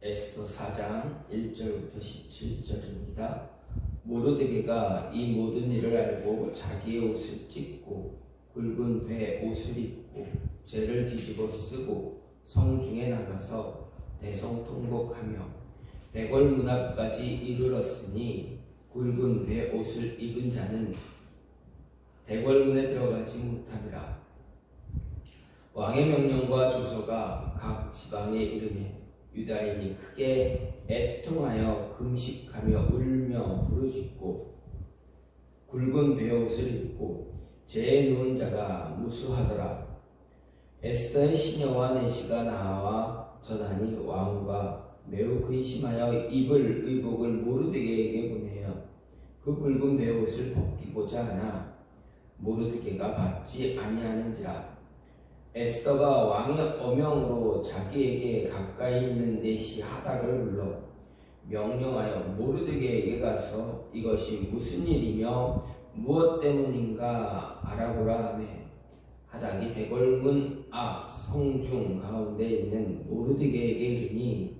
에스더 4장 1절부터 17절입니다. 모르드게가 이 모든 일을 알고 자기의 옷을 찢고 굵은 배 옷을 입고 죄를 뒤집어 쓰고 성중에 나가서 대성통곡하며 대궐 문 앞까지 이르렀으니 굵은 배 옷을 입은 자는 대궐 문에 들어가지 못함이라. 왕의 명령과 주소가 각 지방에 이르매 유다인이 크게 애통하여 금식하며 울며 부르짖고 굵은 베옷을 입고 재에 누운 자가 무수하더라. 에스더의 시녀와 내시가 나와 전하니 왕과 매우 근심하여 입을 의복을 모르드게에게 보내어 그 굵은 베옷을 벗기고자 하나 모르드게가 받지 아니하는지라. 에스더가 왕의 어명으로 자기에게 가까이 있는 내시 하닥을 불러 명령하여 모르드게에게 가서 이것이 무슨 일이며 무엇 때문인가 알아보라 하며 하닥이 대궐문 앞 성중 가운데 있는 모르드게에게 이르니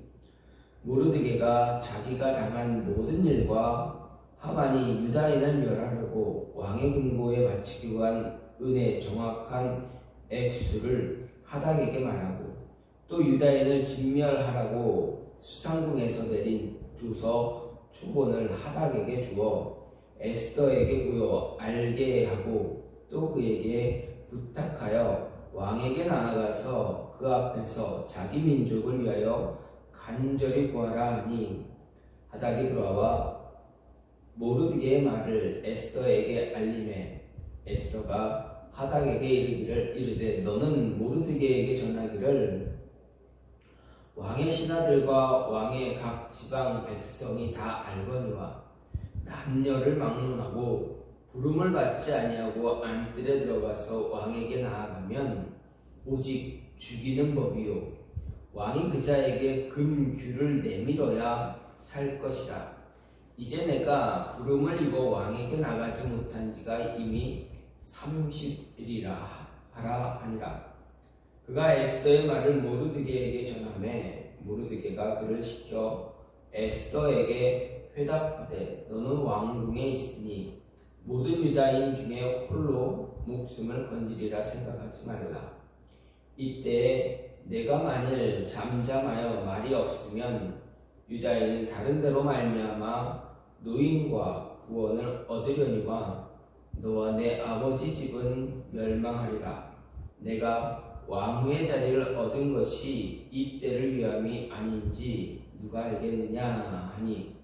모르드게가 자기가 당한 모든 일과 하만이 유다인을 멸하려고 왕의 금고에 바치기 위한 은의 정확한 액수를 하닥에게 말하고 또 유다인을 진멸하라고 수상궁에서 내린 주서 초본을 하닥에게 주어 에스더에게 보여 알게 하고 또 그에게 부탁하여 왕에게 나아가서 그 앞에서 자기 민족을 위하여 간절히 구하라 하니 하닥이 돌아와 모르드게의 말을 에스더에게 알림해 에스더가 하닥에게 이르되 너는 모르드게에게 전하기를 왕의 신하들과 왕의 각 지방 백성이 다 알거니와 남녀를 막론하고 부름을 받지 아니하고 안뜰에 들어가서 왕에게 나아가면 오직 죽이는 법이요 왕이 그 자에게 금규를 내밀어야 살 것이라. 이제 내가 부름을 입어 왕에게 나가지 못한 지가 이미 30일이라 하라 하니라. 그가 에스더의 말을 모르드게에게 전하매 모르드게가 그를 시켜 에스더에게 회답하되 너는 왕궁에 있으니 모든 유다인 중에 홀로 목숨을 건지리라 생각하지 말라. 이때 내가 만일 잠잠하여 말이 없으면 유다인은 다른 데로 말미암아 노임과 구원을 얻으려니와 너와 내 아버지 집은 멸망하리라. 내가 왕후의 자리를 얻은 것이 이 때를 위함이 아닌지 누가 알겠느냐 하니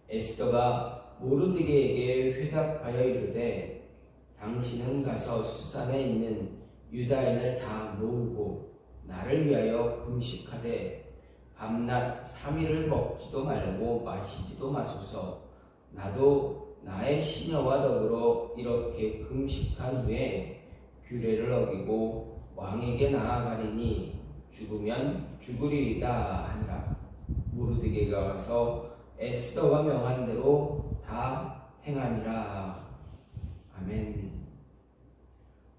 에스더가 모르드게에게 회답하여 이르되 당신은 가서 수산에 있는 유다인을 다 모으고 나를 위하여 금식하되 밤낮 3일을 먹지도 말고 마시지도 마소서. 나도 나의 시녀와 더불어 이렇게 금식한 후에 규례를 어기고 왕에게 나아가리니 죽으면 죽으리이다 하니라. 모르드게가 가서 에스더가 명한 대로 다 행하니라. 아멘.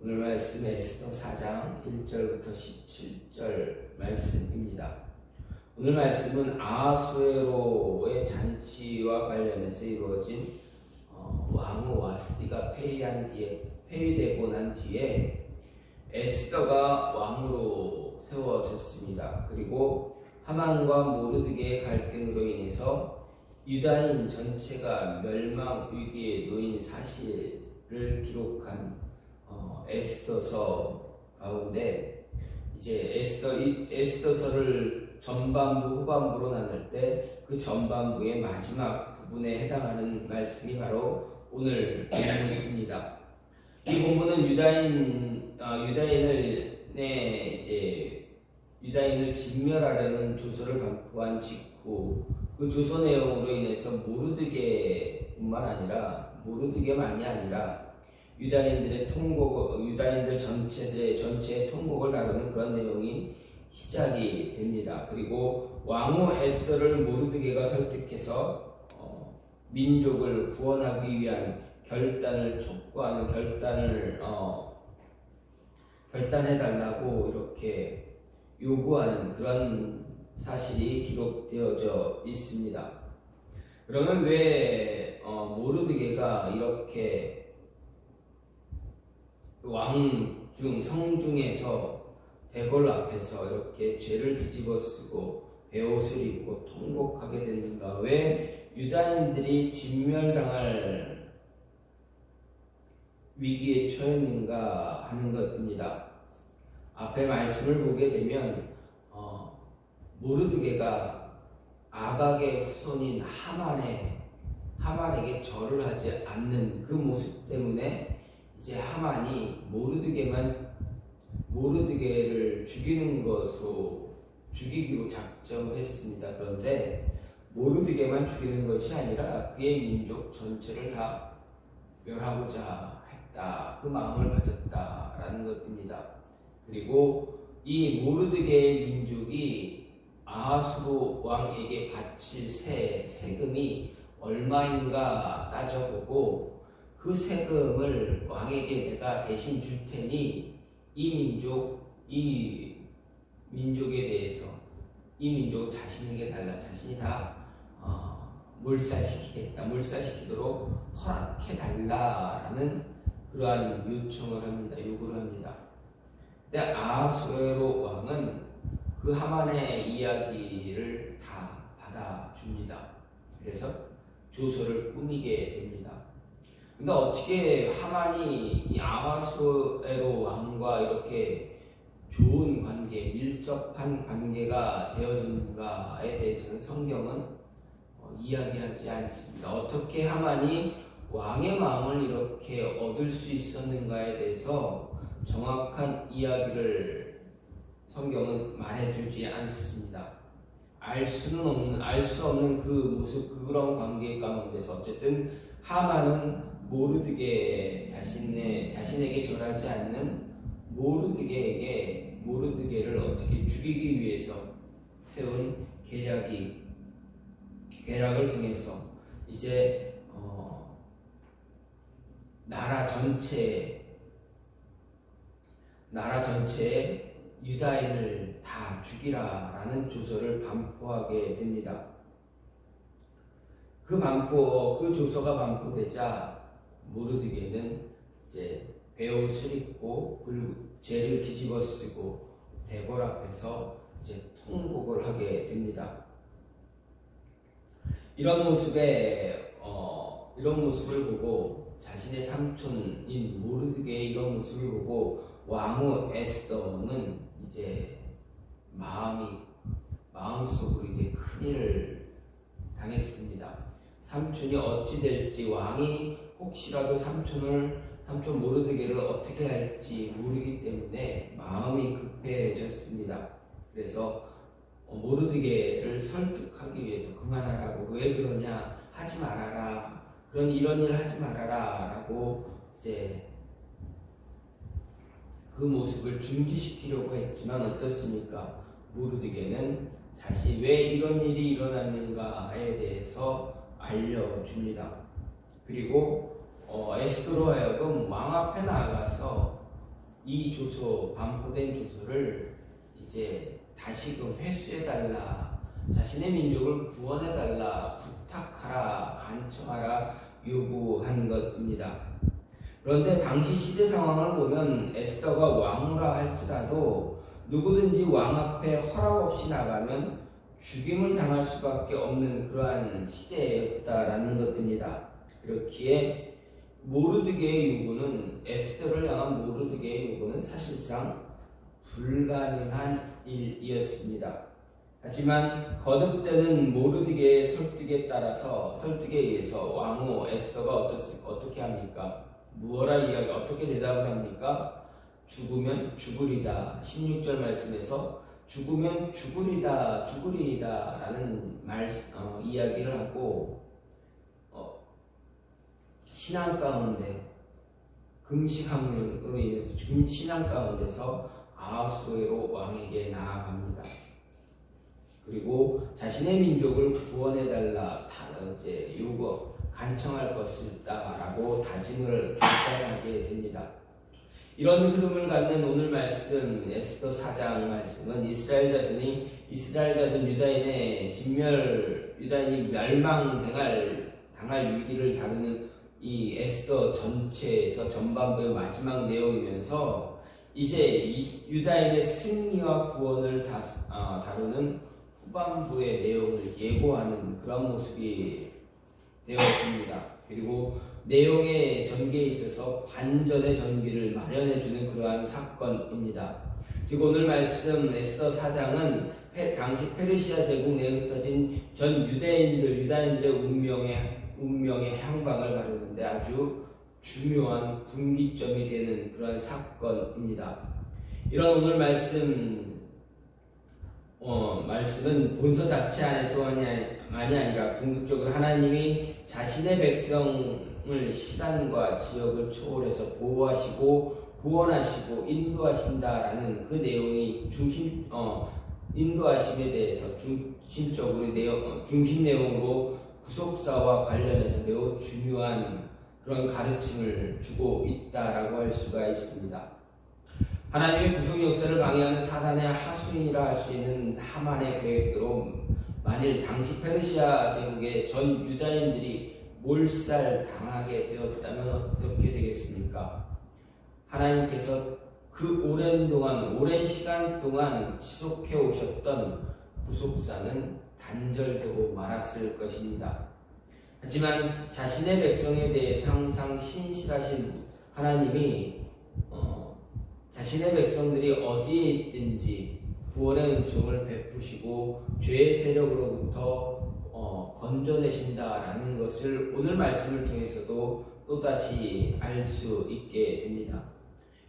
오늘 말씀 에스더 4장 1절부터 17절 말씀입니다. 오늘 말씀은 아하수에로의 잔치와 관련해서 이루어진 왕후 와스티가 폐위되고 난 뒤에 에스더가 왕으로 세워졌습니다. 그리고 하만과 모르드게의 갈등으로 인해서 유다인 전체가 멸망 위기에 놓인 사실을 기록한 에스더서 가운데 이제 에스더서를 전반부 후반부로 나눌 때 그 전반부의 마지막 부분에 해당하는 말씀이 바로 오늘 본문입니다. 이 본문은 유다인을 진멸하려는 조서를 반포한 직후 그 조서 내용으로 인해서 모르드게만이 아니라 유다인들 전체의 통곡을 다루는 그런 내용이 시작이 됩니다. 그리고 왕후 에스더를 모르드게가 설득해서 민족을 구원하기 위한 결단을 촉구하는 결단해달라고 이렇게 요구하는 그런 사실이 기록되어져 있습니다. 그러면 왜 모르드게가 이렇게 성중에서 대궐 앞에서 이렇게 죄를 뒤집어쓰고 베옷을 입고 통곡하게 됐는가? 왜 유다인들이 진멸당할 위기에 처했는가 하는 것입니다. 앞에 말씀을 보게 되면 모르드게가 아각의 후손인 하만에게 절을 하지 않는 그 모습 때문에 이제 하만이 모르드게를 죽이기로 작정을 했습니다. 그런데 모르드게만 죽이는 것이 아니라 그의 민족 전체를 다 멸하고자 했다. 그 마음을 가졌다라는 것입니다. 그리고 이 모르드게의 민족이 아하수로 왕에게 바칠 세금이 얼마인가 따져보고 그 세금을 왕에게 내가 대신 줄 테니 이 민족에 대해서 이 민족 자신에게 달라 자신이 다 몰살시키도록 허락해 달라라는 그러한 요청을 합니다. 요구를 합니다. 근데 아하수에로 왕은 그 하만의 이야기를 다 받아줍니다. 그래서 조서를 꾸미게 됩니다. 근데 어떻게 하만이 이 아하수에로 왕과 이렇게 좋은 관계, 밀접한 관계가 되어졌는가에 대해서는 성경은 이야기하지 않습니다. 어떻게 하만이 왕의 마음을 이렇게 얻을 수 있었는가에 대해서 정확한 이야기를 성경은 말해주지 않습니다. 알 수 없는 그 모습, 그런 관계 가운데서 어쨌든 하만은 자신에게 절하지 않는 모르드게를 어떻게 죽이기 위해서 세운 계략을 통해서 이제 나라 전체에 유다인을 다 죽이라라는 조서를 반포하게 됩니다. 그 조서가 반포되자 모르드게는 이제 베옷을 입고 죄를 뒤집어쓰고 대궐 앞에서 이제 통곡을 하게 됩니다. 이런 모습을 보고 자신의 삼촌인 모르드게의 이런 모습을 보고 왕후 에스더는 이제 마음속으로 이제 큰일을 당했습니다. 삼촌이 어찌 될지, 왕이 혹시라도 삼촌 모르드게를 어떻게 할지 모르기 때문에 마음이 급해졌습니다. 그래서 모르드게를 설득하기 위해서 그만하라고, 왜 그러냐, 하지 말아라, 이런 일 하지 말아라 라고 이제 그 모습을 중지시키려고 했지만 어떻습니까? 모르드게는 왜 이런 일이 일어났는가에 대해서 알려줍니다. 그리고 에스더로 하여금 왕 앞에 나가서 이 반포된 조서를 이제 다시금 회수해달라, 자신의 민족을 구원해달라, 부탁하라, 간청하라 요구한 것입니다. 그런데 당시 시대 상황을 보면 에스더가 왕후라 할지라도 누구든지 왕 앞에 허락 없이 나가면 죽임을 당할 수밖에 없는 그러한 시대였다라는 것입니다. 그렇기에 에스더를 향한 모르드게의 요구는 사실상 불가능한 일이었습니다. 하지만 거듭되는 모르드게의 설득에 의해서 왕후 에스더가 어떻게 합니까? 어떻게 대답을 합니까? 죽으면 죽으리다. 16절 말씀에서 죽으면 죽으리다 라는 이야기를 하고 신앙 가운데 금식함으로 인해서 신앙 가운데서 아하수에로 왕에게 나아갑니다. 그리고 자신의 민족을 구원해달라 간청할 것이다라고 다짐을 결단하게 됩니다. 이런 흐름을 갖는 오늘 말씀 에스더 4장 말씀은 이스라엘 자손 유다인의 유다인이 당할 위기를 다루는 이 에스더 전체에서 전반부의 마지막 내용이면서 이제 유다인의 승리와 구원을 다루는 후반부의 내용을 예고하는 그런 모습이 되어집니다. 그리고 내용의 전개에 있어서 반전의 전기를 마련해주는 그러한 사건입니다. 즉 오늘 말씀 에스더 4장은 당시 페르시아 제국 내에 흩어진 전 유다인들의 운명의 향방을 가르는데 아주 중요한 분기점이 되는 그런 사건입니다. 이런 오늘 말씀은 본서 자체 안에서만이 아니라 궁극적으로 하나님이 자신의 백성을 시간과 지역을 초월해서 보호하시고 구원하시고 인도하신다라는 그 내용이 인도하심에 대해서 중심 내용으로 구속사와 관련해서 매우 중요한 그런 가르침을 주고 있다라고 할 수가 있습니다. 하나님의 구속 역사를 방해하는 사단의 하수인이라 할 수 있는 하만의 계획대로 만일 당시 페르시아 제국의 전 유다인들이 몰살당하게 되었다면 어떻게 되겠습니까? 하나님께서 그 오랜 시간 동안 지속해 오셨던 구속사는 단절되고 말았을 것입니다. 하지만 자신의 백성에 대해 항상 신실하신 하나님이 자신의 백성들이 어디에 있든지 구원의 은총을 베푸시고 죄의 세력으로부터 건져내신다라는 것을 오늘 말씀을 통해서도 또다시 알 수 있게 됩니다.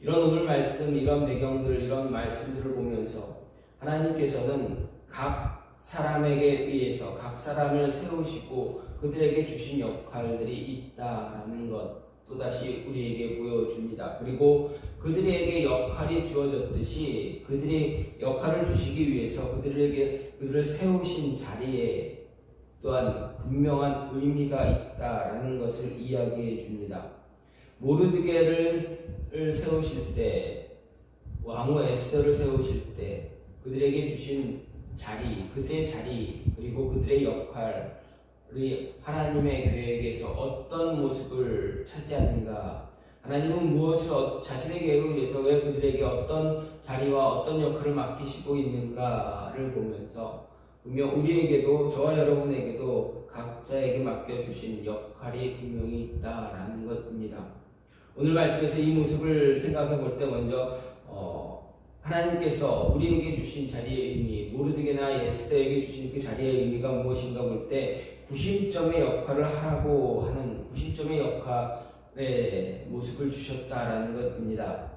이런 오늘 말씀, 이런 배경들, 이런 말씀들을 보면서 하나님께서는 각 사람에게 의해서 각 사람을 세우시고 그들에게 주신 역할들이 있다라는 것 또다시 우리에게 보여줍니다. 그리고 그들에게 역할이 주어졌듯이 그들이 역할을 주시기 위해서 그들을 세우신 자리에 또한 분명한 의미가 있다라는 것을 이야기해 줍니다. 모르드게를 세우실 때, 왕후 에스더를 세우실 때 그들에게 주신 그들의 자리, 그리고 그들의 역할이 하나님의 계획에서 어떤 모습을 차지하는가, 하나님은 무엇을 자신의 계획을 위해서 왜 그들에게 어떤 자리와 어떤 역할을 맡기시고 있는가를 보면서 분명 우리에게도, 저와 여러분에게도 각자에게 맡겨주신 역할이 분명히 있다라는 것입니다. 오늘 말씀에서 이 모습을 생각해 볼 때 먼저 하나님께서 우리에게 주신 자리의 의미, 모르드게나 에스더에게 주신 그 자리의 의미가 무엇인가 볼 때 구심점의 역할을 하라고 하는 구심점의 역할의 모습을 주셨다라는 것입니다.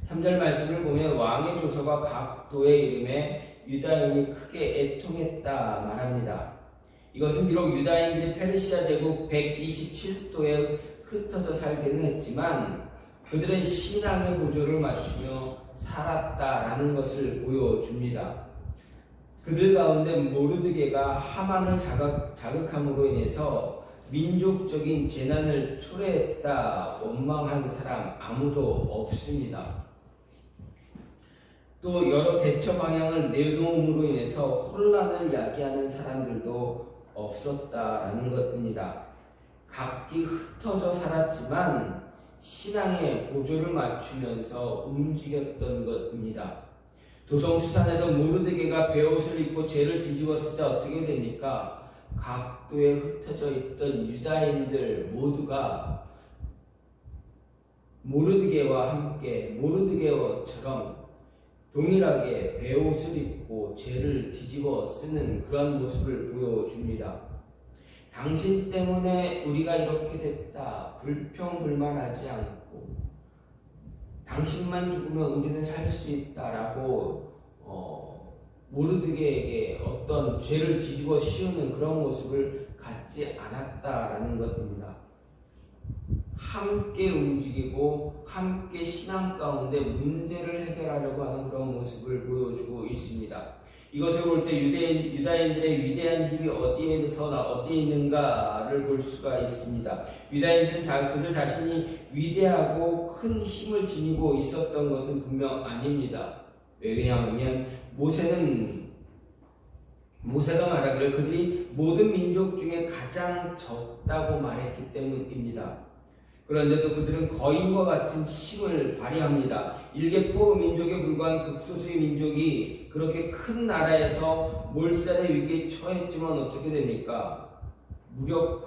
3절 말씀을 보면 왕의 조서가 각 도의 이름에 유다인이 크게 애통했다 말합니다. 이것은 비록 유다인들이 페르시아 제국 127도에 흩어져 살기는 했지만 그들은 신앙의 보조를 맞추며 살았다라는 것을 보여줍니다. 그들 가운데 모르드게가 하만을 자극함으로 인해서 민족적인 재난을 초래했다 원망한 사람 아무도 없습니다. 또 여러 대처 방향을 내놓음으로 인해서 혼란을 야기하는 사람들도 없었다라는 것입니다. 각기 흩어져 살았지만 신앙의 보조를 맞추면서 움직였던 것입니다. 도성수산에서 모르드게가 베옷을 입고 죄를 뒤집었을 때 어떻게 됩니까? 각도에 흩어져 있던 유다인들 모두가 모르드게와 함께 모르드게처럼 동일하게 베옷을 입고 죄를 뒤집어 쓰는 그런 모습을 보여줍니다. 당신 때문에 우리가 이렇게 됐다. 불평불만하지 않고 당신만 죽으면 우리는 살 수 있다라고 모르드게에게 어떤 죄를 뒤집어 씌우는 그런 모습을 갖지 않았다라는 것입니다. 함께 움직이고 함께 신앙 가운데 문제를 해결하려고 하는 그런 모습을 보여주고 있습니다. 이것을 볼 때 유다인들의 위대한 힘이 어디에 있는가를 볼 수가 있습니다. 유다인들은 그들 자신이 위대하고 큰 힘을 지니고 있었던 것은 분명 아닙니다. 왜냐하면 모세가 말하기를 그들이 모든 민족 중에 가장 적다고 말했기 때문입니다. 그런데도 그들은 거인과 같은 힘을 발휘합니다. 일개 포로 민족에 불과한 극소수의 민족이 그렇게 큰 나라에서 몰살의 위기에 처했지만 어떻게 됩니까? 무려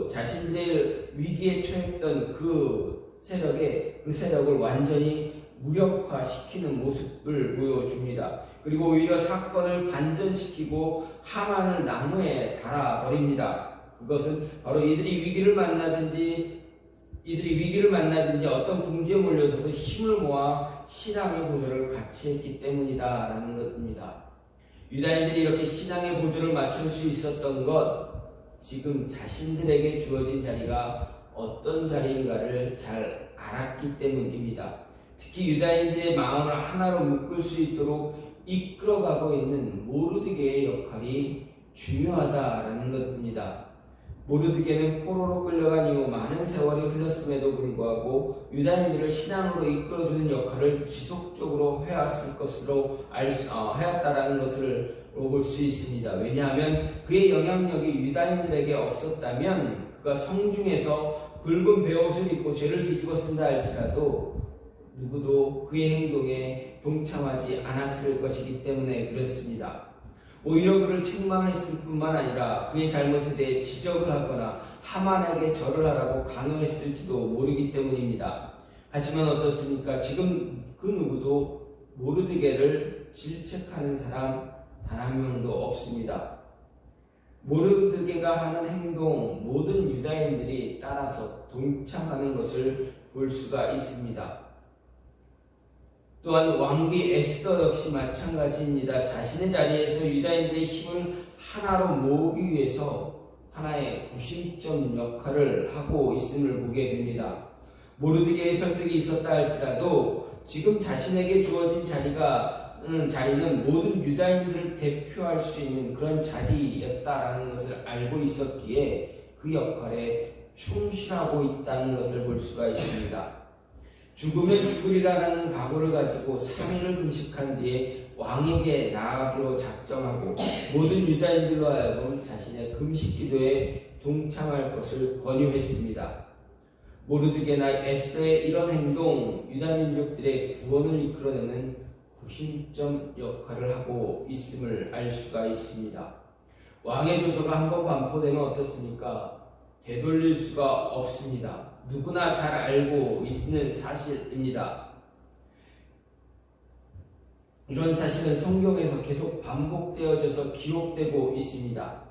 자신들의 위기에 처했던 그 세력을 완전히 무력화시키는 모습을 보여줍니다. 그리고 오히려 사건을 반전시키고 하만을 나무에 달아버립니다. 그것은 바로 이들이 위기를 만나든지 어떤 궁지에 몰려서도 힘을 모아 신앙의 보조를 같이 했기 때문이다라는 것입니다. 유다인들이 이렇게 신앙의 보조를 맞출 수 있었던 것, 지금 자신들에게 주어진 자리가 어떤 자리인가를 잘 알았기 때문입니다. 특히 유다인들의 마음을 하나로 묶을 수 있도록 이끌어가고 있는 모르드게의 역할이 중요하다라는 것입니다. 모르드게는 포로로 끌려간 이후 많은 세월이 흘렀음에도 불구하고 유다인들을 신앙으로 이끌어주는 역할을 지속적으로 해왔다라는 것을 볼 수 있습니다. 왜냐하면 그의 영향력이 유다인들에게 없었다면 그가 성중에서 굵은 베옷을 입고 죄를 뒤집어 쓴다 할지라도 누구도 그의 행동에 동참하지 않았을 것이기 때문에 그렇습니다. 오히려 그를 책망했을 뿐만 아니라 그의 잘못에 대해 지적을 하거나 하만에게 절을 하라고 강요했을지도 모르기 때문입니다. 하지만 어떻습니까? 지금 그 누구도 모르드게를 질책하는 사람 단 한 명도 없습니다. 모르드게가 하는 행동, 모든 유다인들이 따라서 동참하는 것을 볼 수가 있습니다. 또한 왕비 에스더 역시 마찬가지입니다. 자신의 자리에서 유다인들의 힘을 하나로 모으기 위해서 하나의 구심점 역할을 하고 있음을 보게 됩니다. 모르드게의 설득이 있었다 할지라도 지금 자신에게 주어진 자리는 모든 유다인들을 대표할 수 있는 그런 자리였다라는 것을 알고 있었기에 그 역할에 충실하고 있다는 것을 볼 수가 있습니다. 죽으면 죽으리라는 각오를 가지고 3일을 금식한 뒤에 왕에게 나아가기로 작정하고 모든 유다인들로 하여금 자신의 금식 기도에 동참할 것을 권유했습니다. 모르드게나 에스더의 이런 행동, 유다 민족들의 구원을 이끌어내는 구심점 역할을 하고 있음을 알 수가 있습니다. 왕의 조서가 한번 반포되면 어떻습니까? 되돌릴 수가 없습니다. 누구나 잘 알고 있는 사실입니다. 이런 사실은 성경에서 계속 반복되어져서 기록되고 있습니다.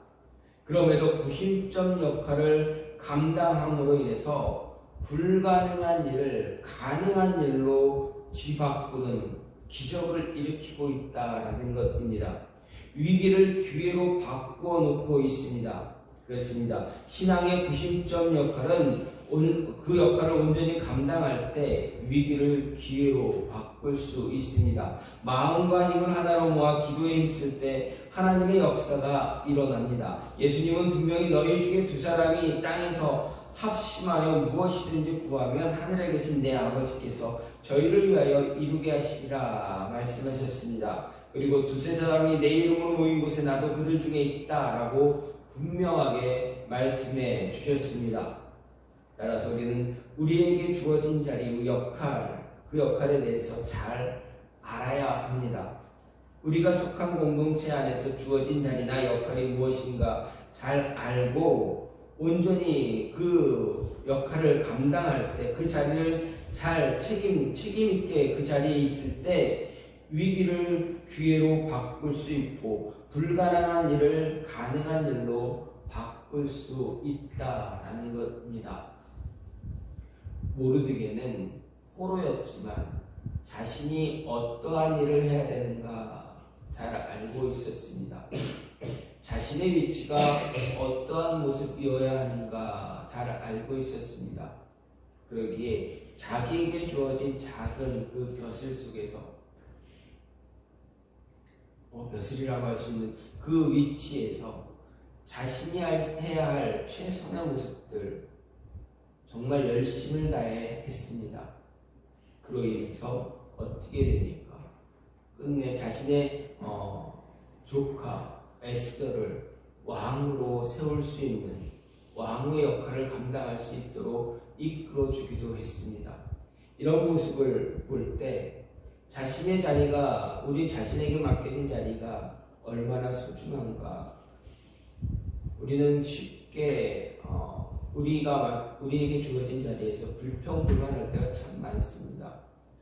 그럼에도 구심점 역할을 감당함으로 인해서 불가능한 일을 가능한 일로 뒤바꾸는 기적을 일으키고 있다라는 것입니다. 위기를 기회로 바꾸어 놓고 있습니다. 그렇습니다. 신앙의 구심점 역할은 그 역할을 온전히 감당할 때 위기를 기회로 바꿀 수 있습니다. 마음과 힘을 하나로 모아 기도에 힘쓸 때 하나님의 역사가 일어납니다. 예수님은 분명히 너희 중에 두 사람이 땅에서 합심하여 무엇이든지 구하면 하늘에 계신 내 아버지께서 저희를 위하여 이루게 하시리라 말씀하셨습니다. 그리고 두세 사람이 내 이름으로 모인 곳에 나도 그들 중에 있다라고 분명하게 말씀해 주셨습니다. 따라서 우리는 우리에게 주어진 자리, 그 역할에 대해서 잘 알아야 합니다. 우리가 속한 공동체 안에서 주어진 자리나 역할이 무엇인가 잘 알고 온전히 그 역할을 감당할 때 그 자리를 잘 책임 있게 그 자리에 있을 때 위기를 기회로 바꿀 수 있고 불가능한 일을 가능한 일로 바꿀 수 있다라는 것입니다. 모르드게는 포로였지만 자신이 어떠한 일을 해야 되는가 잘 알고 있었습니다. 자신의 위치가 어떠한 모습이어야 하는가 잘 알고 있었습니다. 그러기에 자기에게 주어진 작은 그 벼슬 속에서 벼슬이라고 할 수 있는 그 위치에서 자신이 해야 할 최선의 모습들 정말 열심을 다해 했습니다. 그로 인해서 어떻게 됩니까? 끝내 자신의 조카 에스더를 왕으로 세울 수 있는 왕의 역할을 감당할 수 있도록 이끌어주기도 했습니다. 이런 모습을 볼 때 자신의 자리가, 우리 자신에게 맡겨진 자리가 얼마나 소중한가. 우리는 쉽게 우리에게 주어진 자리에서 불평불만할 때가 참 많습니다.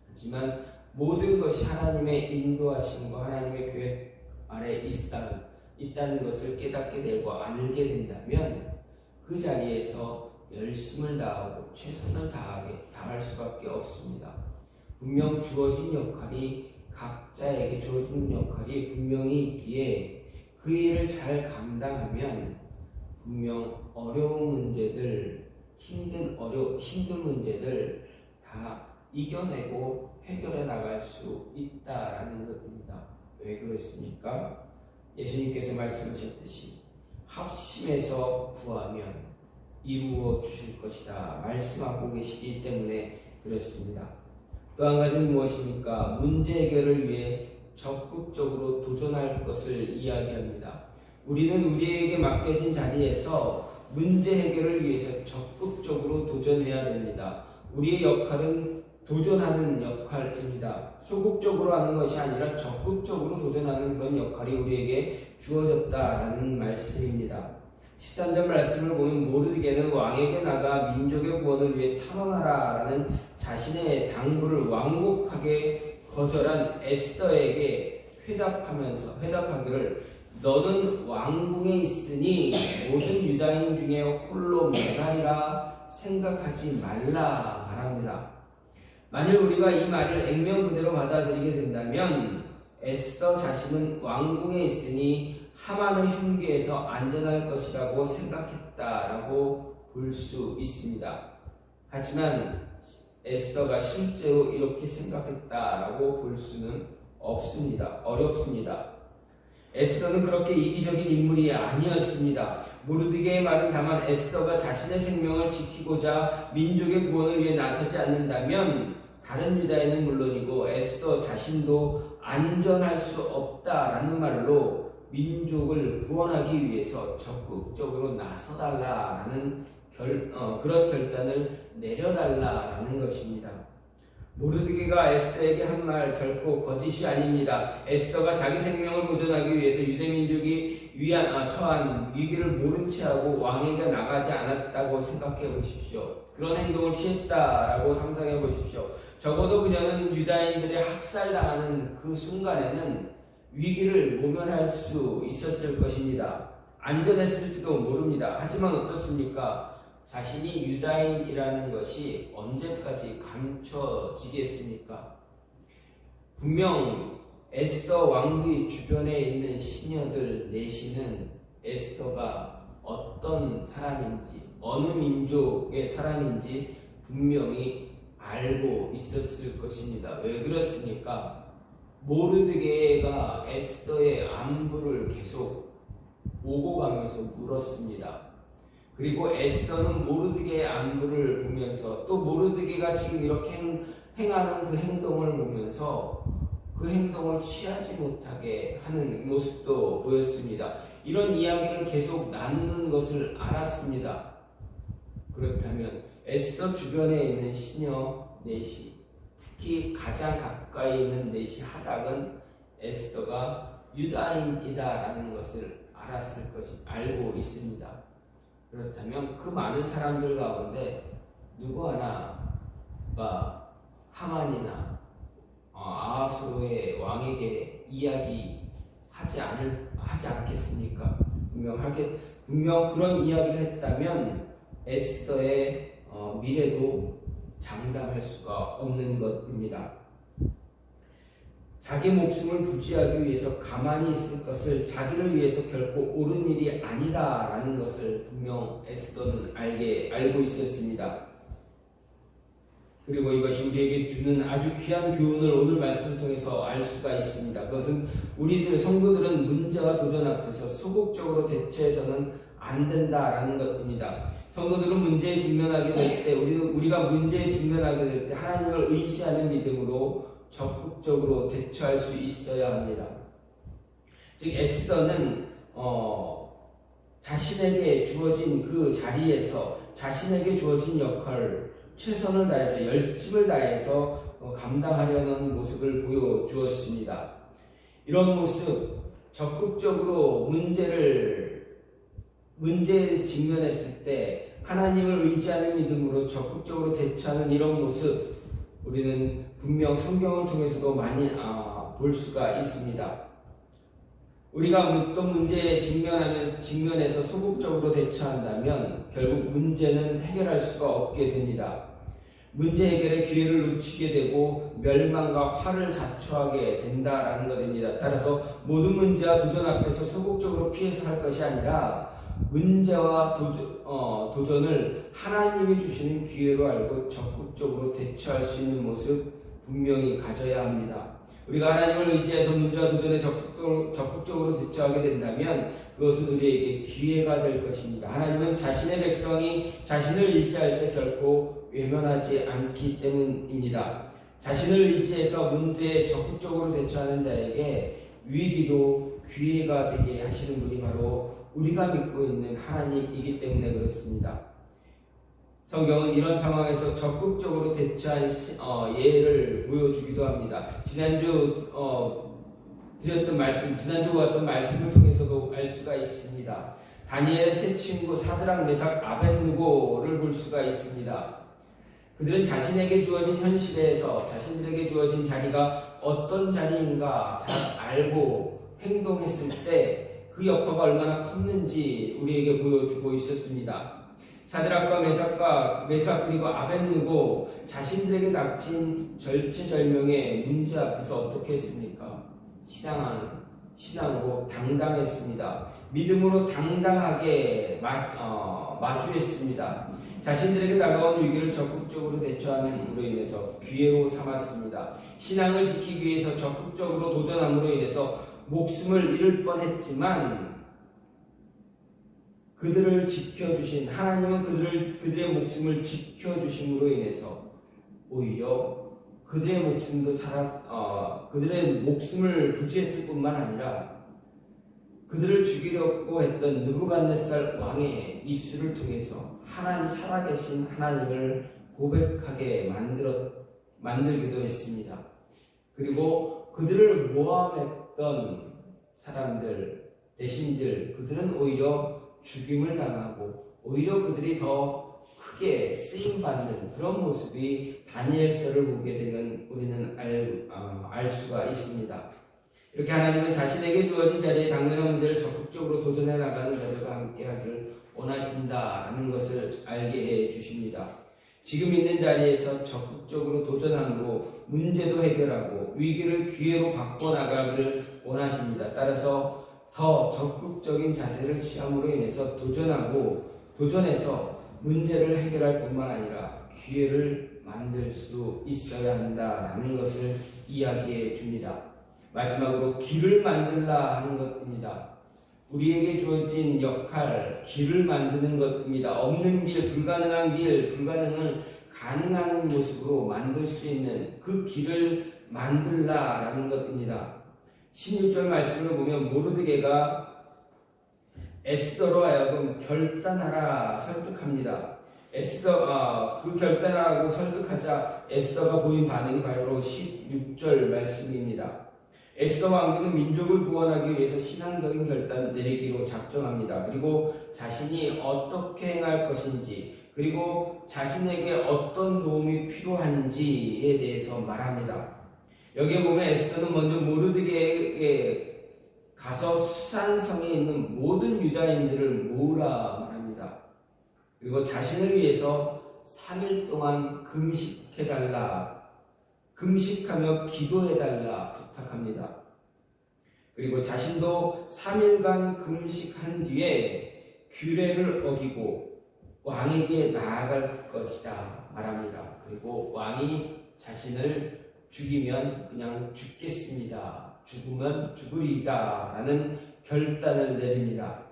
하지만 모든 것이 하나님의 인도하심과 하나님의 계획 아래 있다는 것을 깨닫게 되고 알게 된다면 그 자리에서 열심을 다하고 최선을 다할 수밖에 없습니다. 분명 주어진 역할이, 각자에게 주어진 역할이 분명히 있기에 그 일을 잘 감당하면 분명 어려운 문제들, 힘든 문제들 다 이겨내고 해결해 나갈 수 있다라는 것입니다. 왜 그렇습니까? 예수님께서 말씀하셨듯이 합심해서 구하면 이루어 주실 것이다 말씀하고 계시기 때문에 그렇습니다. 또 한 가지는 무엇입니까? 문제 해결을 위해 적극적으로 도전할 것을 이야기합니다. 우리는 우리에게 맡겨진 자리에서 문제 해결을 위해서 적극적으로 도전해야 됩니다. 우리의 역할은 도전하는 역할입니다. 소극적으로 하는 것이 아니라 적극적으로 도전하는 그런 역할이 우리에게 주어졌다라는 말씀입니다. 13절 말씀을 보면 모르드게는 왕에게 나가 민족의 구원을 위해 탄원하라라는 자신의 당부를 완곡하게 거절한 에스더에게 회답하기를 너는 왕궁에 있으니 모든 유다인 중에 홀로 메가리라 생각하지 말라 말합니다. 만일 우리가 이 말을 액면 그대로 받아들이게 된다면 에스더 자신은 왕궁에 있으니 하만의 흉기에서 안전할 것이라고 생각했다라고 볼 수 있습니다. 하지만 에스더가 실제로 이렇게 생각했다라고 볼 수는 어렵습니다. 에스더는 그렇게 이기적인 인물이 아니었습니다. 모르드게의 말은 다만 에스더가 자신의 생명을 지키고자 민족의 구원을 위해 나서지 않는다면 다른 유다인은 물론이고 에스더 자신도 안전할 수 없다라는 말로 민족을 구원하기 위해서 적극적으로 나서달라라는 그런 결단을 내려달라라는 것입니다. 모르드게가 에스더에게 한 말 결코 거짓이 아닙니다. 에스더가 자기 생명을 보존하기 위해서 유대민족이 처한 위기를 모른 채하고 왕에게 나가지 않았다고 생각해 보십시오. 그런 행동을 취했다라고 상상해 보십시오. 적어도 그녀는 유다인들의 학살당하는 그 순간에는 위기를 모면할 수 있었을 것입니다. 안전했을지도 모릅니다. 하지만 어떻습니까? 자신이 유다인이라는 것이 언제까지 감춰지겠습니까? 분명 에스더 왕비 주변에 있는 시녀들 내시는 에스더가 어떤 사람인지, 어느 민족의 사람인지 분명히 알고 있었을 것입니다. 왜 그렇습니까? 모르드게가 에스더의 안부를 계속 오고 가면서 물었습니다. 그리고 에스더는 모르드게의 안부를 보면서 또 모르드게가 지금 이렇게 행하는 그 행동을 보면서 그 행동을 취하지 못하게 하는 모습도 보였습니다. 이런 이야기를 계속 나누는 것을 알았습니다. 그렇다면 에스더 주변에 있는 시녀 넷이, 특히 가장 가까이 있는 넷이 하닥은 에스더가 유다인이다라는 것을 알고 있습니다. 그렇다면 그 많은 사람들 가운데 누구 하나가 하만이나 아하수로의 왕에게 이야기하지 않겠습니까? 분명 그런 이야기를 했다면 에스더의 미래도 장담할 수가 없는 것입니다. 자기 목숨을 부지하기 위해서 가만히 있을 것을 자기를 위해서 결코 옳은 일이 아니다라는 것을 분명 에스더는 알고 있었습니다. 그리고 이것이 우리에게 주는 아주 귀한 교훈을 오늘 말씀을 통해서 알 수가 있습니다. 그것은 우리들 성도들은 문제와 도전 앞에서 소극적으로 대처해서는 안 된다라는 것입니다. 성도들은 문제에 직면하게 될 때, 우리가 문제에 직면하게 될 때 하나님을 의지하는 믿음으로 적극적으로 대처할 수 있어야 합니다. 즉 에스더는 자신에게 주어진 그 자리에서 자신에게 주어진 역할을 최선을 다해서 열심을 다해서 감당하려는 모습을 보여주었습니다. 이런 모습, 적극적으로 문제에 직면했을 때 하나님을 의지하는 믿음으로 적극적으로 대처하는 이런 모습, 우리는 분명 성경을 통해서도 많이 볼 수가 있습니다. 우리가 어떤 문제에 직면해서 소극적으로 대처한다면 결국 문제는 해결할 수가 없게 됩니다. 문제 해결의 기회를 놓치게 되고 멸망과 화를 자초하게 된다라는 것입니다. 따라서 모든 문제와 도전 앞에서 소극적으로 피해서 할 것이 아니라 문제와 도전을 하나님이 주시는 기회로 알고 적극적으로 대처할 수 있는 모습 분명히 가져야 합니다. 우리가 하나님을 의지해서 문제와 도전에 적극적으로 대처하게 된다면 그것은 우리에게 기회가 될 것입니다. 하나님은 자신의 백성이 자신을 의지할 때 결코 외면하지 않기 때문입니다. 자신을 의지해서 문제에 적극적으로 대처하는 자에게 위기도 기회가 되게 하시는 분이 바로 우리가 믿고 있는 하나님이기 때문에 그렇습니다. 성경은 이런 상황에서 적극적으로 대처한 예를 보여주기도 합니다. 지난주 보았던 말씀을 통해서도 알 수가 있습니다. 다니엘의 세 친구 사드락, 메삭, 아벳느고를 볼 수가 있습니다. 그들은 자신에게 주어진 현실에서 자신들에게 주어진 자리가 어떤 자리인가 잘 알고 행동했을 때 그 여파가 얼마나 컸는지 우리에게 보여주고 있었습니다. 사드락과 메삭 그리고 아벳느고 자신들에게 닥친 절체절명의 문제 앞에서 어떻게 했습니까? 신앙으로 당당했습니다. 믿음으로 당당하게 마주했습니다. 자신들에게 다가온 위기를 적극적으로 대처함으로 인해서 기회로 삼았습니다. 신앙을 지키기 위해서 적극적으로 도전함으로 인해서 목숨을 잃을 뻔했지만 그들을 지켜주신 하나님은 그들의 목숨을 지켜주심으로 인해서 오히려 그들의 목숨을 부지했을 뿐만 아니라 그들을 죽이려고 했던 느부갓네살 왕의 입술을 통해서 살아계신 하나님을 고백하게 만들기도 했습니다. 그리고 그들을 모함했던 사람들, 대신들, 그들은 오히려 죽임을 당하고 오히려 그들이 더 크게 쓰임받는 그런 모습이 다니엘서를 보게 되면 우리는 알 수가 있습니다. 이렇게 하나님은 자신에게 주어진 자리에 당면한 문제를 적극적으로 도전해 나가는 자들과 함께 하기를 원하신다라는 것을 알게 해 주십니다. 지금 있는 자리에서 적극적으로 도전함으로 문제도 해결하고 위기를 기회로 바꿔나가기를 원하십니다. 따라서 더 적극적인 자세를 취함으로 인해서 도전해서 문제를 해결할 뿐만 아니라 기회를 만들 수 있어야 한다라는 것을 이야기해 줍니다. 마지막으로 길을 만들라 하는 것입니다. 우리에게 주어진 역할, 길을 만드는 것입니다. 없는 길, 불가능을 가능한 모습으로 만들 수 있는 그 길을 만들라라는 것입니다. 16절 말씀을 보면 모르드게가 에스더로 하여금 결단하라 설득합니다. 그 결단하라고 설득하자 에스더가 보인 반응이 바로 16절 말씀입니다. 에스더 왕비는 민족을 구원하기 위해서 신앙적인 결단을 내리기로 작정합니다. 그리고 자신이 어떻게 행할 것인지, 그리고 자신에게 어떤 도움이 필요한지에 대해서 말합니다. 여기에 보면 에스더는 먼저 모르드게에게 가서 수산성에 있는 모든 유다인들을 모으라 말합니다. 그리고 자신을 위해서 3일 동안 금식하며 기도해달라 부탁합니다. 그리고 자신도 3일간 금식한 뒤에 규례를 어기고 왕에게 나아갈 것이다 말합니다. 그리고 왕이 자신을 죽이면 그냥 죽겠습니다. 죽으면 죽으리이다 라는 결단을 내립니다.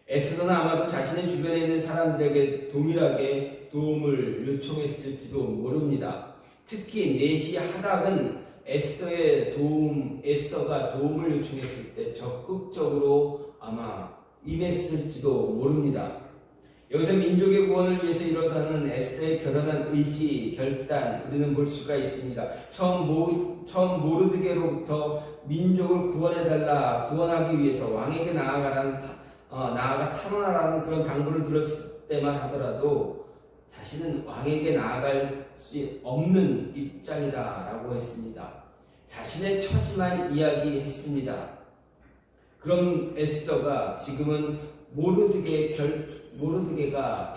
에스더는 아마도 자신의 주변에 있는 사람들에게 동일하게 도움을 요청했을지도 모릅니다. 특히 내시 하닥은 에스더가 도움을 요청했을 때 적극적으로 아마 임했을지도 모릅니다. 여기서 민족의 구원을 위해서 일어서는 에스더의 결연한 의지, 결단 우리는 볼 수가 있습니다. 처음 모르드게로부터 민족을 구원하기 위해서 왕에게 나아가 탄원하라는 그런 당부를 들었을 때만 하더라도 자신은 왕에게 나아갈 수 없는 입장이다라고 했습니다. 자신의 처지만 이야기했습니다. 그럼 에스더가 지금은 모르드게가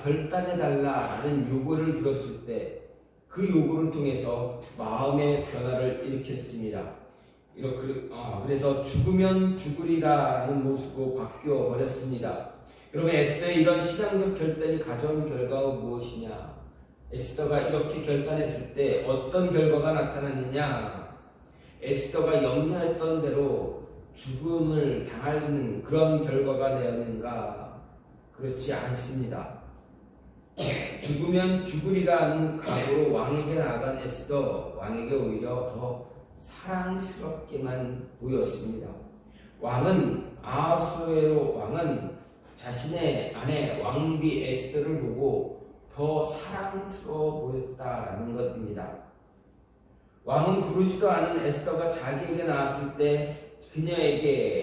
결단해달라는 요구를 들었을 때 그 요구를 통해서 마음의 변화를 일으켰습니다. 그래서 죽으면 죽으리라는 모습으로 바뀌어 버렸습니다. 여러분, 에스더의 이런 신앙적 결단이 가져온 결과가 무엇이냐? 에스더가 이렇게 결단했을 때 어떤 결과가 나타났느냐? 에스더가 염려했던 대로 죽음을 당하는 그런 결과가 되었는가? 그렇지 않습니다. 죽으면 죽으리라는 각오로 왕에게 나아간 에스더, 왕에게 오히려 더 사랑스럽게만 보였습니다. 아하수에로 왕은 자신의 아내 왕비 에스더를 보고 더 사랑스러워 보였다라는 것입니다. 왕은 부르지도 않은 에스더가 자기에게 나왔을 때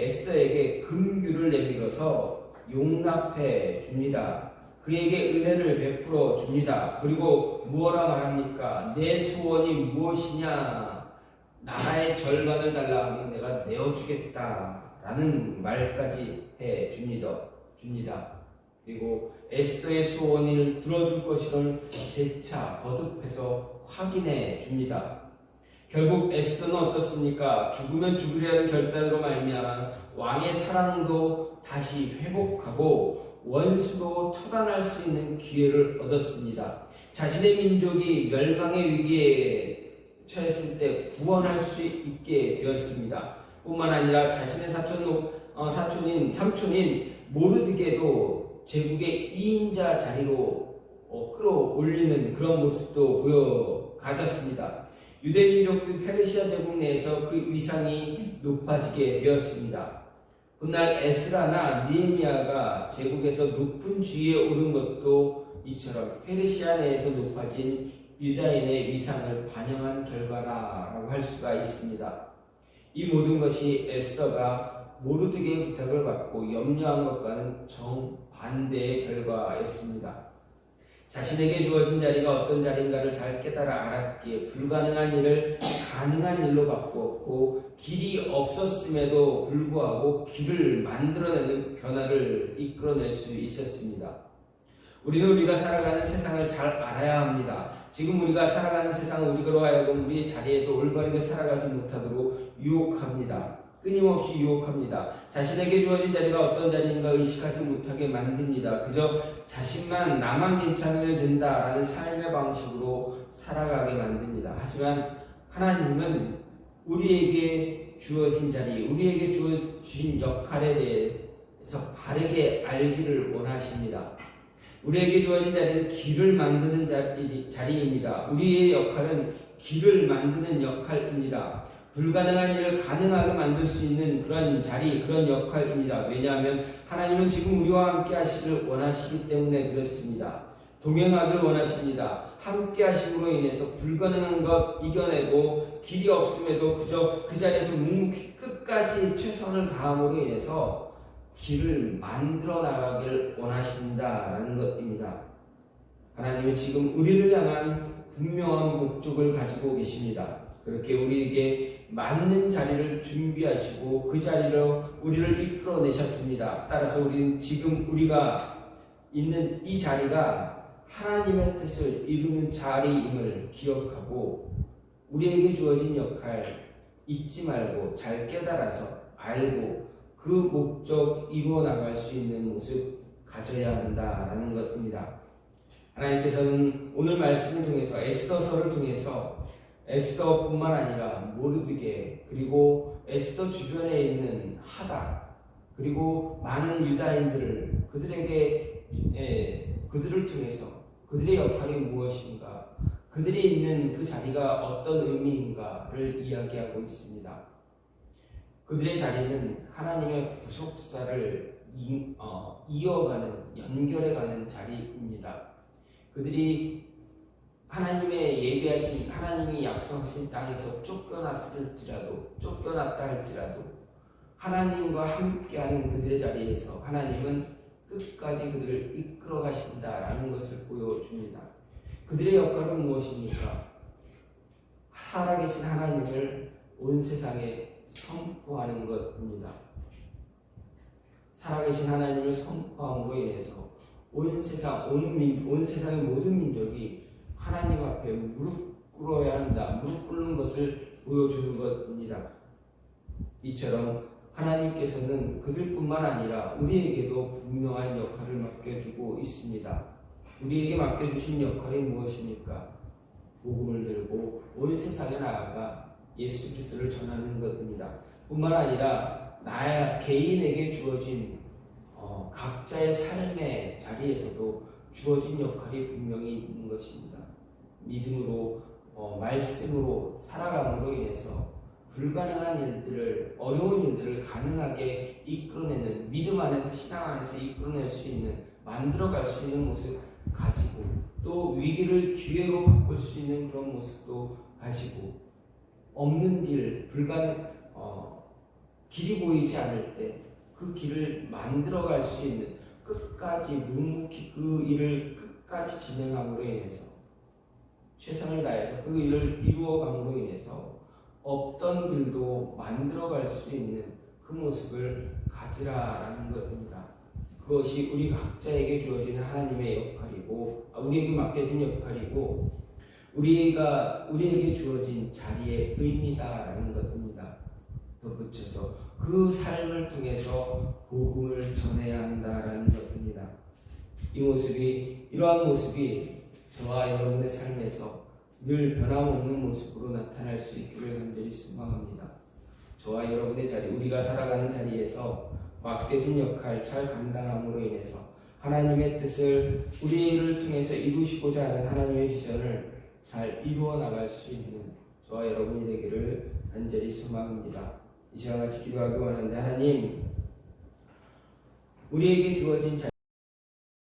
에스더에게 금규를 내밀어서 용납해 줍니다. 그에게 은혜를 베풀어 줍니다. 그리고 무엇라 말합니까? 내 소원이 무엇이냐? 나라의 절반을 달라 하면 내가 내어주겠다 라는 말까지 해 줍니다. 그리고 에스더의 소원을 들어줄 것을 재차 거듭해서 확인해 줍니다. 결국 에스더는 어떻습니까? 죽으면 죽으리라는 결단으로 말미암아 왕의 사랑도 다시 회복하고 원수도 처단할 수 있는 기회를 얻었습니다. 자신의 민족이 멸망의 위기에 처했을 때 구원할 수 있게 되었습니다. 뿐만 아니라 자신의 삼촌인 모르드게도 제국의 2인자 자리로 끌어올리는 그런 모습도 가졌습니다. 유대민족도 페르시아 제국 내에서 그 위상이 높아지게 되었습니다. 훗날 에스라나 느헤미야가 제국에서 높은 지위에 오른 것도 이처럼 페르시아 내에서 높아진 유다인의 위상을 반영한 결과라고 할 수가 있습니다. 이 모든 것이 에스더가 모르드게의 부탁을 받고 염려한 것과는 정반대의 결과였습니다. 자신에게 주어진 자리가 어떤 자리인가를 잘 깨달아 알았기에 불가능한 일을 가능한 일로 바꾸었고 길이 없었음에도 불구하고 길을 만들어내는 변화를 이끌어낼 수 있었습니다. 우리는 우리가 살아가는 세상을 잘 알아야 합니다. 지금 우리가 살아가는 세상은 우리로 하여금 우리의 자리에서 올바르게 살아가지 못하도록 유혹합니다. 끊임없이 유혹합니다. 자신에게 주어진 자리가 어떤 자리인가 의식하지 못하게 만듭니다. 그저 자신만 나만 괜찮으면 된다라는 삶의 방식으로 살아가게 만듭니다. 하지만 하나님은 우리에게 주어진 자리, 우리에게 주어진 역할에 대해서 바르게 알기를 원하십니다. 우리에게 주어진 자리는 길을 만드는 자리입니다. 우리의 역할은 길을 만드는 역할입니다. 불가능한 일을 가능하게 만들 수 있는 그런 자리, 그런 역할입니다. 왜냐하면 하나님은 지금 우리와 함께 하시길 원하시기 때문에 그렇습니다. 동행하길 원하십니다. 함께 하심으로 인해서 불가능한 것 이겨내고 길이 없음에도 그저 그 자리에서 묵묵히 끝까지 최선을 다함으로 인해서 길을 만들어 나가길 원하신다라는 것입니다. 하나님은 지금 우리를 향한 분명한 목적을 가지고 계십니다. 그렇게 우리에게 맞는 자리를 준비하시고 그 자리로 우리를 이끌어내셨습니다. 따라서 우리는 지금 우리가 있는 이 자리가 하나님의 뜻을 이루는 자리임을 기억하고 우리에게 주어진 역할 잊지 말고 잘 깨달아서 알고 그 목적 이루어 나갈 수 있는 모습 가져야 한다라는 것입니다. 하나님께서는 오늘 말씀을 통해서 에스더서를 통해서 에스더뿐만 아니라 모르드게 그리고 에스더 주변에 있는 하다 그리고 많은 유다인들을 그들을 통해서 그들의 역할이 무엇인가 그들이 있는 그 자리가 어떤 의미인가를 이야기하고 있습니다. 그들의 자리는 하나님의 구속사를 이어가는 연결해가는 자리입니다. 그들이 하나님의 예비하신 하나님이 약속하신 땅에서 쫓겨났다 할지라도 하나님과 함께하는 그들의 자리에서 하나님은 끝까지 그들을 이끌어 가신다라는 것을 보여줍니다. 그들의 역할은 무엇입니까? 살아계신 하나님을 온 세상에 선포하는 것입니다. 살아계신 하나님을 선포함으로 인해서 온 세상의 모든 민족이 하나님 앞에 무릎 꿇어야 한다. 무릎 꿇는 것을 보여주는 것입니다. 이처럼 하나님께서는 그들뿐만 아니라 우리에게도 분명한 역할을 맡겨주고 있습니다. 우리에게 맡겨주신 역할이 무엇입니까? 복음을 들고 온 세상에 나아가 예수 그리스도를 전하는 것입니다. 뿐만 아니라 나 개인에게 주어진 각자의 삶의 자리에서도 주어진 역할이 분명히 있는 것입니다. 믿음으로 말씀으로 살아감으로 인해서 불가능한 일들을 어려운 일들을 가능하게 이끌어내는 믿음 안에서 신앙 안에서 이끌어낼 수 있는 만들어갈 수 있는 모습 가지고 또 위기를 기회로 바꿀 수 있는 그런 모습도 가지고 없는 길 길이 보이지 않을 때 그 길을 만들어갈 수 있는 끝까지 묵묵히 그 일을 끝까지 진행함으로 인해서 최선을 다해서 그 일을 이루어감으로 인해서 없던 길도 만들어갈 수 있는 그 모습을 가지라라는 것입니다. 그것이 우리 각자에게 주어지는 하나님의 역할이고 우리에게 맡겨진 역할이고 우리에게 주어진 자리의 의미다라는 것입니다. 덧붙여서 그 삶을 통해서 복음을 전해야 한다라는 것입니다. 이러한 모습이 저와 여러분의 삶에서 늘 변함없는 모습으로 나타날 수 있기를 간절히 소망합니다. 저와 여러분의 자리, 우리가 살아가는 자리에서 맡겨진 역할 잘 감당함으로 인해서 하나님의 뜻을 우리를 통해서 이루시고자 하는 하나님의 비전을 잘 이루어 나갈 수 있는 저와 여러분이 되기를 간절히 소망합니다. 이 시간 같이 기도하기 원하는데 하나님, 우리에게 주어진